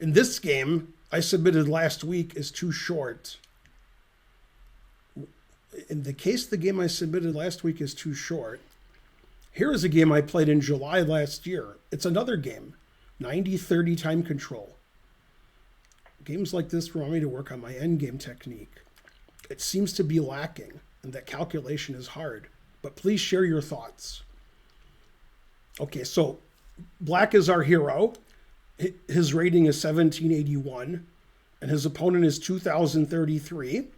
In this game I submitted last week is too short. In the case the game I submitted last week is too short, here is a game I played in July last year. It's another game, 90-30 time control. Games like this remind me to work on my endgame technique. It seems to be lacking, and that calculation is hard. But please share your thoughts. Okay, so black is our hero. His rating is 1781, and his opponent is 2033.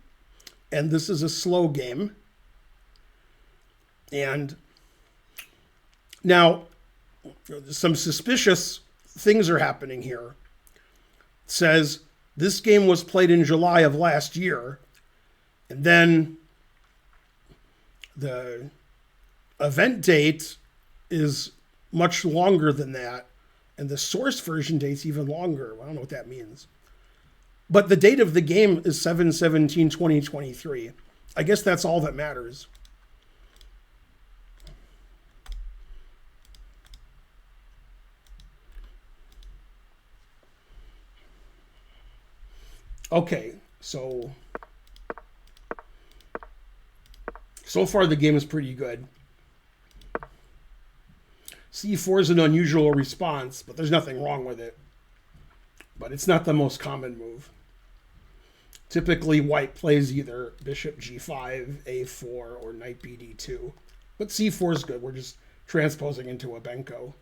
And this is a slow game. And now, some suspicious things are happening here. It says this game was played in July of last year, and then the event date is much longer than that, and the source version date's even longer. I don't know what that means. But the date of the game is 7/17/2023. I guess that's all that matters. Okay, so far the game is pretty good. C4 is an unusual response, but there's nothing wrong with it. But it's not the most common move. Typically, white plays either bishop g5, a4, or knight bd2. But c4 is good. We're just transposing into a benko.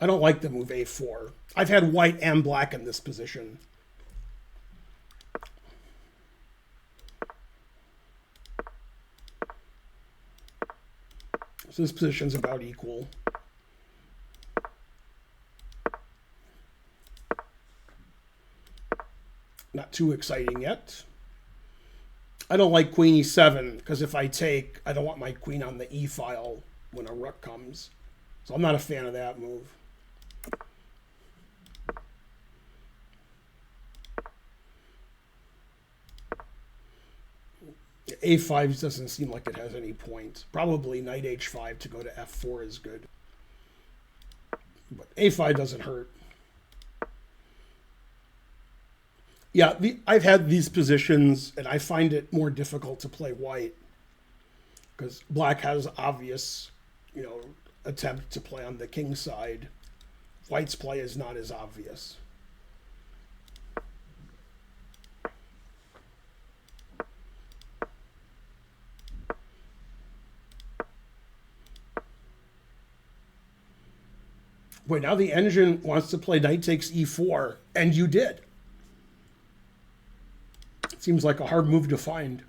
I don't like the move a4. I've had white and black in this position. So this position's about equal. Not too exciting yet. I don't like queen e7 because if I take, I don't want my queen on the e file when a rook comes. So I'm not a fan of that move. A5 doesn't seem like it has any point. Probably knight h5 to go to f4 is good. But a5 doesn't hurt. Yeah, I've had these positions, and I find it more difficult to play white because black has obvious, attempt to play on the king side. White's play is not as obvious. Wait, now the engine wants to play knight takes e4, and you did. It seems like a hard move to find.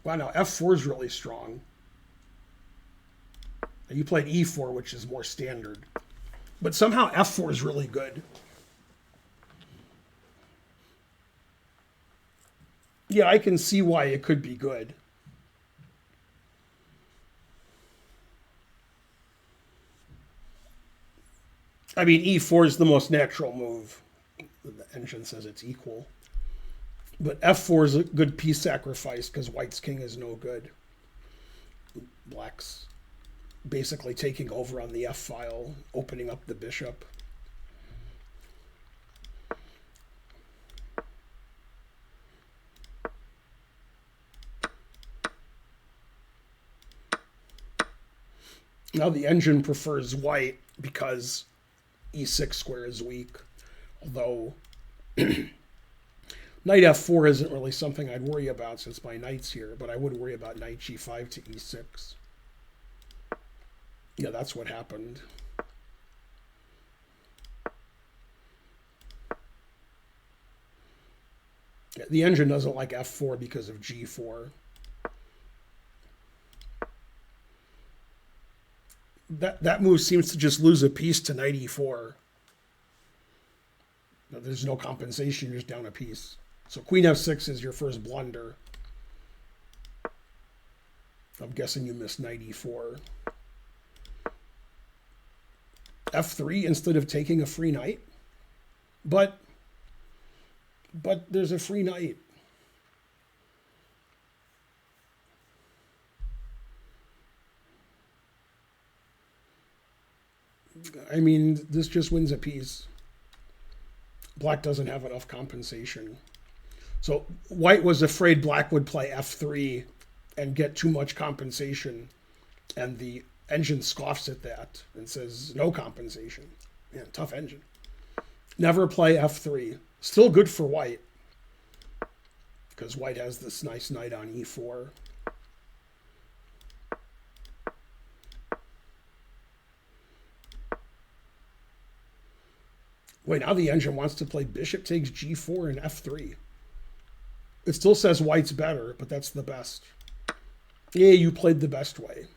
Wow, now f4 is really strong. Now you played e4, which is more standard. But somehow f4 is really good. Yeah, I can see why it could be good. I mean, e4 is the most natural move. The engine says it's equal. But f4 is a good piece sacrifice because white's king is no good. Black's basically taking over on the f file, opening up the bishop. Now the engine prefers white because e6 square is weak, although knight f4 isn't really something I'd worry about since my knight's here, but I would worry about knight g5 to e6. Yeah, that's what happened. Yeah, the engine doesn't like f4 because of g4. That move seems to just lose a piece to knight e4. There's no compensation, you're just down a piece. So queen f6 is your first blunder. I'm guessing you missed knight e4. f3 instead of taking a free knight. But there's a free knight. I mean, this just wins a piece. Black doesn't have enough compensation. So white was afraid black would play f3 and get too much compensation. And the engine scoffs at that and says, no compensation. Man, tough engine. Never play f3. Still good for white, because white has this nice knight on e4. Wait, now the engine wants to play bishop takes g4 and f3. It still says white's better, but that's the best. Yeah, you played the best way.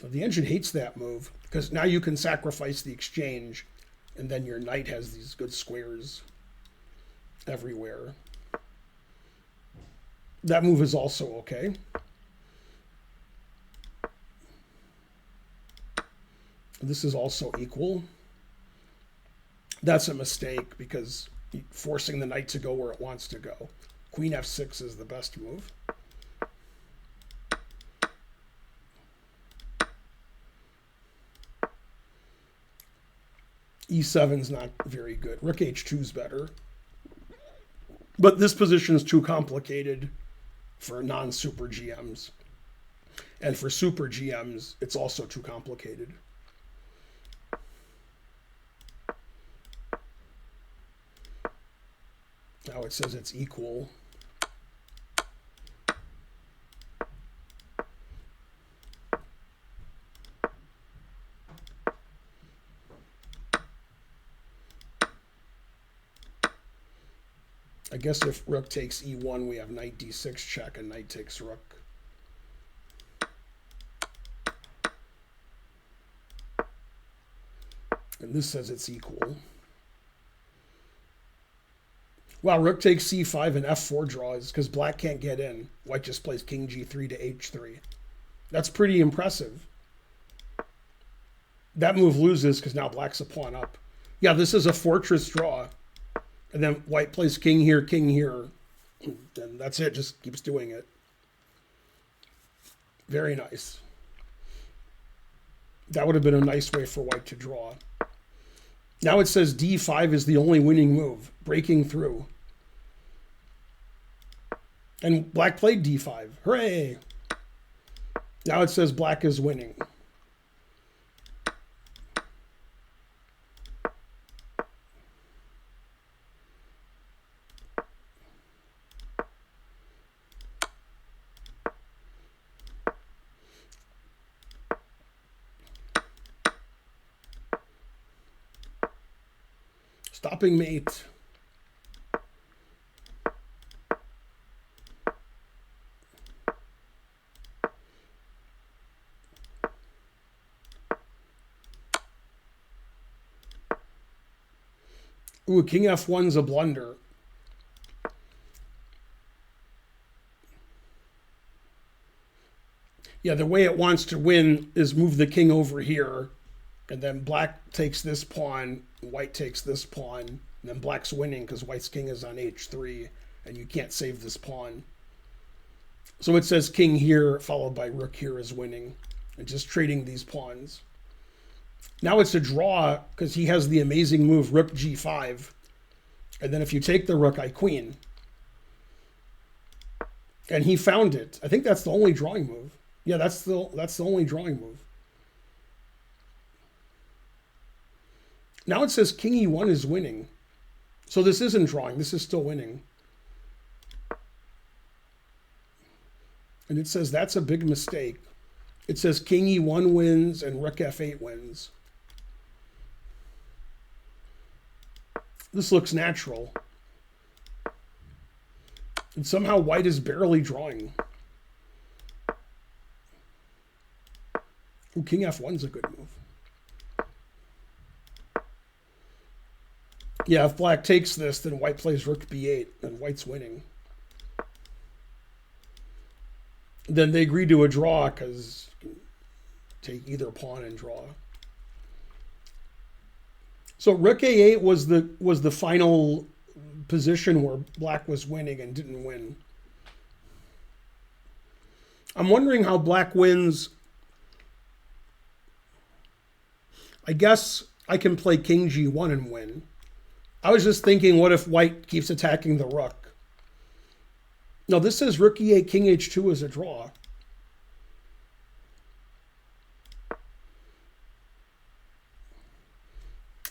The engine hates that move, because now you can sacrifice the exchange, and then your knight has these good squares everywhere. That move is also okay. This is also equal. That's a mistake, because forcing the knight to go where it wants to go. Queen f6 is the best move. e7 is not very good. Rook h2 is better. But this position is too complicated for non-super GMs. And for super GMs, it's also too complicated. Now it says it's equal. I guess if rook takes e1, we have knight d6 check and knight takes rook. And this says it's equal. Wow, rook takes c5 and f4 draws because black can't get in. White just plays king g3 to h3. That's pretty impressive. That move loses because now black's a pawn up. Yeah, this is a fortress draw. And then white plays king here, and that's it. Just keeps doing it. Very nice. That would have been a nice way for white to draw. Now it says d5 is the only winning move, breaking through. And black played d5. Hooray! Now it says black is winning. Stopping mate. Ooh, king f1's a blunder. Yeah, the way it wants to win is move the king over here, and then black takes this pawn, white takes this pawn, and then black's winning because white's king is on h3, and you can't save this pawn. So it says king here, followed by rook here is winning, and just trading these pawns. Now it's a draw because he has the amazing move rook g5, and then if you take the rook, I queen. And he found it. I think that's the only drawing move. Yeah, that's the only drawing move. Now it says king e1 is winning. So this isn't drawing. This is still winning. And it says that's a big mistake. It says king e1 wins and rook f8 wins. This looks natural. And somehow white is barely drawing. Ooh, king f1's a good move. Yeah, if black takes this, then white plays rook b8, and white's winning. Then they agree to a draw because take either pawn and draw. So rook a8 was the final position where black was winning and didn't win. I'm wondering how black wins I guess I can play king g1 and win. I was just thinking, what if white keeps attacking the rook? No, this says rook e8, king h2 is a draw.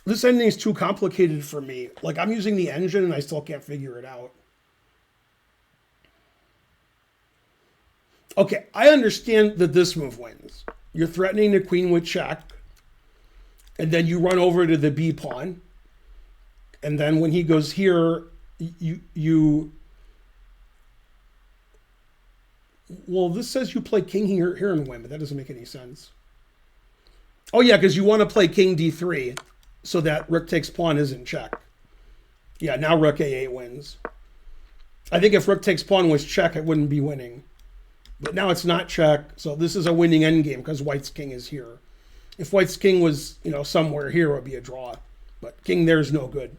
This ending is too complicated for me. Like, I'm using the engine and I still can't figure it out. Okay, I understand that this move wins. You're threatening the queen with check, and then you run over to the b pawn, and then when he goes here, well, this says you play king here and win, but that doesn't make any sense. Oh yeah, because you want to play king d3 so that rook takes pawn isn't check. Yeah, now rook a8 wins. I think if rook takes pawn was check, it wouldn't be winning. But now it's not check, so this is a winning endgame because white's king is here. If white's king was, somewhere here, it would be a draw. But king there's no good.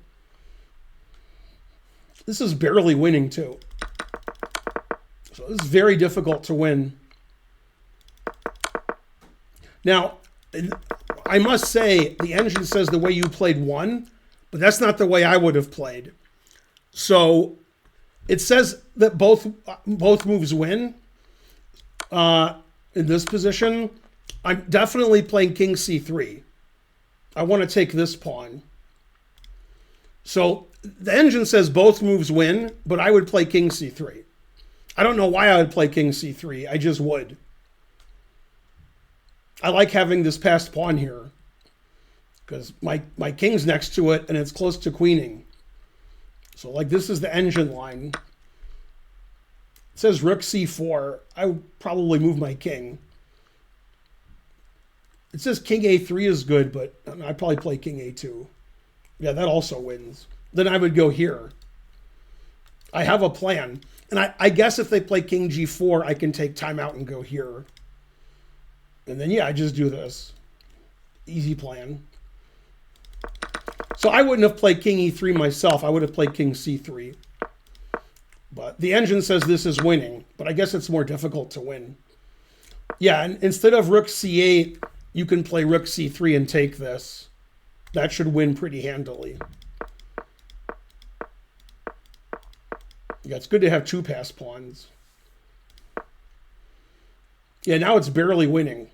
This is barely winning too. So this is very difficult to win. Now, I must say, the engine says the way you played won, but that's not the way I would have played. So it says that both moves win. In this position, I'm definitely playing king c3. I want to take this pawn. So the engine says both moves win, but I would play king c3. I don't know why I would play king c3. I just would. I like having this passed pawn here because my king's next to it and it's close to queening. So like this is the engine line. It says rook c4. I would probably move my king. It says king a3 is good, but I'd probably play king a2. Yeah, that also wins. Then I would go here. I have a plan. And I guess if they play king g4, I can take time out and go here. And then, yeah, I just do this. Easy plan. So I wouldn't have played king e3 myself. I would have played king c3. But the engine says this is winning. But I guess it's more difficult to win. Yeah, and instead of rook c8, you can play rook c3 and take this. That should win pretty handily. Yeah, it's good to have two passed pawns. Yeah, now it's barely winning.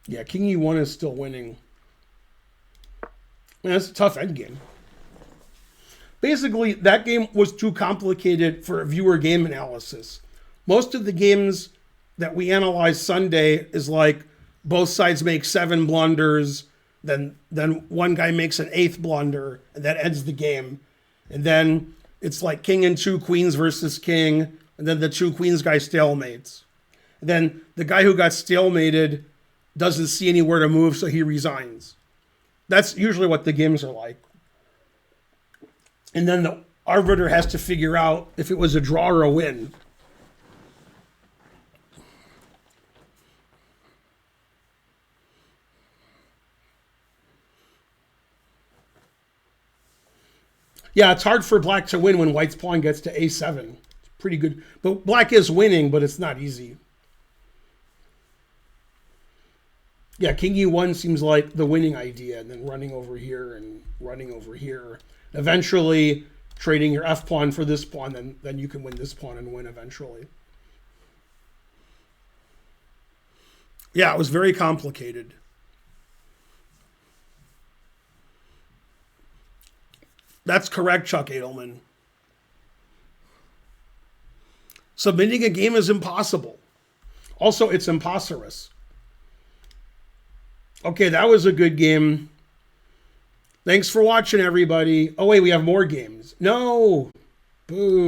Yeah, king e1 is still winning. Man, that's a tough endgame. Basically, that game was too complicated for a viewer game analysis. Most of the games that we analyzed Sunday is like both sides make 7 blunders, then one guy makes an 8th blunder, and that ends the game. And then it's like king and 2 queens versus king, and then the 2 queens guy stalemates. And then the guy who got stalemated doesn't see anywhere to move, so he resigns. That's usually what the games are like. And then the arbiter has to figure out if it was a draw or a win. Yeah, it's hard for black to win when white's pawn gets to a7. It's pretty good. But black is winning, but it's not easy. Yeah, king e1 seems like the winning idea, and then running over here and running over here. Eventually, trading your f pawn for this pawn, then you can win this pawn and win eventually. Yeah, it was very complicated. That's correct, Chuck Edelman. Submitting a game is impossible. Also, it's imposterous. Okay, that was a good game. Thanks for watching, everybody. Oh, wait, we have more games. No. Boo.